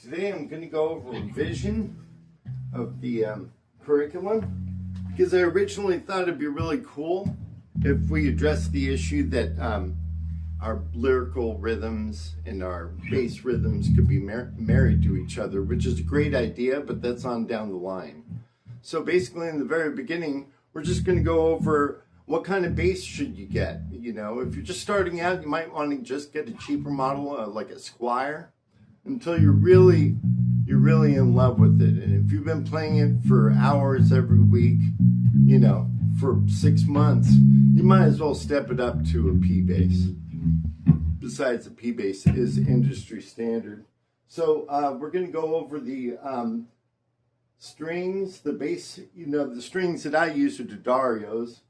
Today I'm going to go over a revision of the curriculum because I originally thought it'd be really cool if we addressed the issue that our lyrical rhythms and our bass rhythms could be married to each other, which is a great idea, but that's on down the line. So basically in the very beginning, we're just going to go over what kind of bass should you get. You know, if you're just starting out, you might want to just get a cheaper model like a Squire until you're really in love with it. And if you've been playing it for hours every week, you know, for 6 months, you might as well step it up to a P bass. Besides, the P bass is industry standard. So we're going to go over the strings, the bass, you know, the strings that I use are D'Addario's.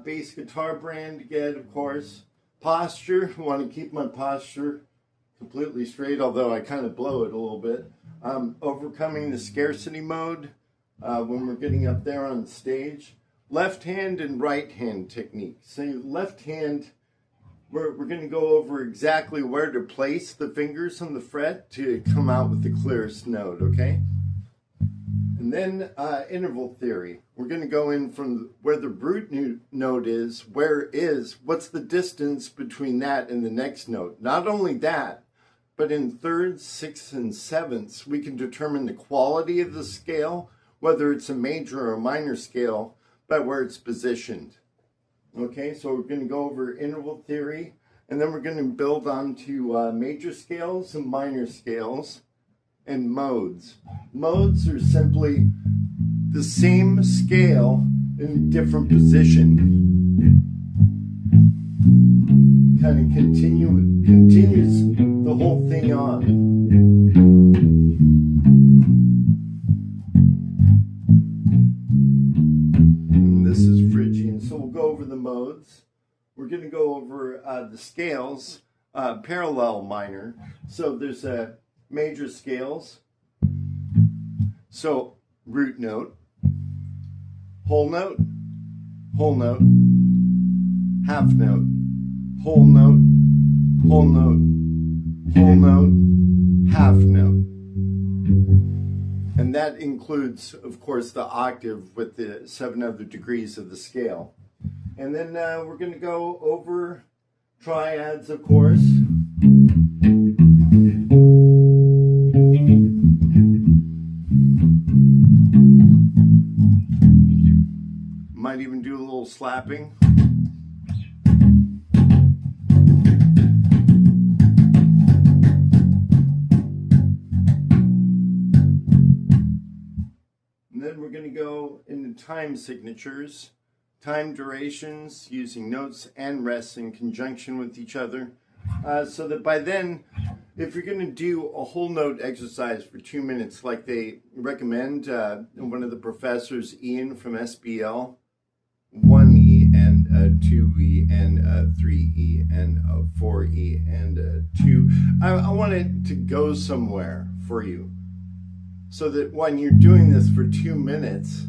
Bass guitar brand to get, of course. Posture, I want to keep my posture completely straight, although I kind of blow it a little bit. Overcoming the scarcity mode when we're getting up there on stage. Left hand and right hand technique. So left hand, we're going to go over exactly where to place the fingers on the fret to come out with the clearest note, okay? And then interval theory. We're going to go in from where the root note is, what's the distance between that and the next note. Not only that, but in thirds, sixths, and sevenths, we can determine the quality of the scale, whether it's a major or a minor scale, by where it's positioned. Okay, so we're going to go over interval theory, and then we're going to build on to major scales and minor scales and modes. Modes are simply the same scale in a different position. Kind of continues the whole thing on. And this is Phrygian, so we'll go over the modes. We're going to go over the scales, parallel minor. So there's major scales. So root note, whole note, half note, whole note, whole note, whole note, half note. And that includes, of course, the octave with the 7 other degrees of the scale. And then we're going to go over triads, of course. Might even do a little slapping. And then we're going to go into time signatures, time durations, using notes and rests in conjunction with each other. So that by then, if you're going to do a whole note exercise for 2 minutes, like they recommend, one of the professors, Ian from SBL, 1E and 2E and 3E and 4E and 2. I want it to go somewhere for you so that when you're doing this for 2 minutes,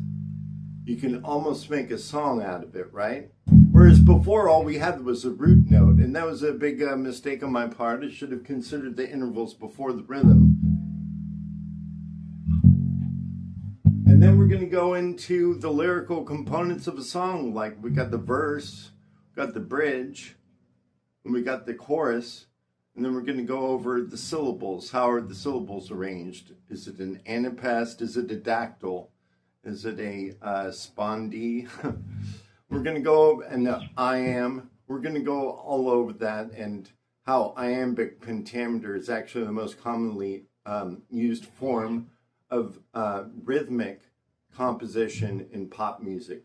you can almost make a song out of it, right? Whereas before, all we had was a root note, and that was a big mistake on my part. I should have considered the intervals before the rhythm. And then we're going to go into the lyrical components of a song, like we got the verse, got the bridge, and we got the chorus, and then we're going to go over the syllables. How are the syllables arranged? Is it an anapast? Is it a dactyl? Is it a spondee? We're going to go, and iamb. We're going to go all over that, and how iambic pentameter is actually the most commonly used form of rhythmic composition in pop music.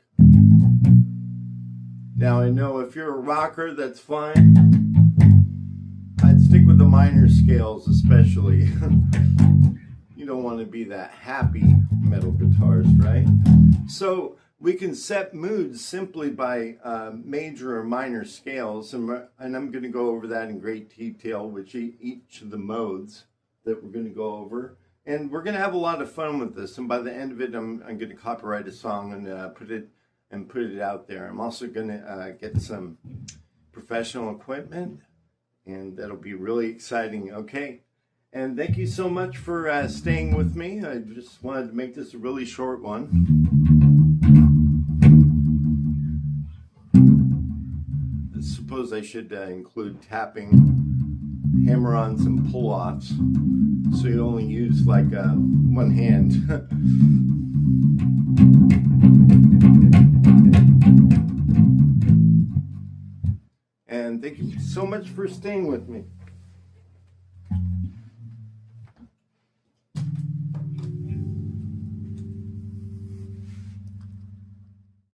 Now, I know if you're a rocker, that's fine. I'd stick with the minor scales especially. You don't want to be that happy metal guitarist, right? So we can set moods simply by major or minor scales, and I'm going to go over that in great detail with each of the modes that we're going to go over. And we're going to have a lot of fun with this, and by the end of it, I'm going to copyright a song and put it out there. I'm also going to get some professional equipment, and that'll be really exciting. Okay, And thank you so much for staying with me. I just wanted to make this a really short one. I suppose I should include tapping, hammer-ons, and pull-offs, so you only use like one hand. And thank you so much for staying with me.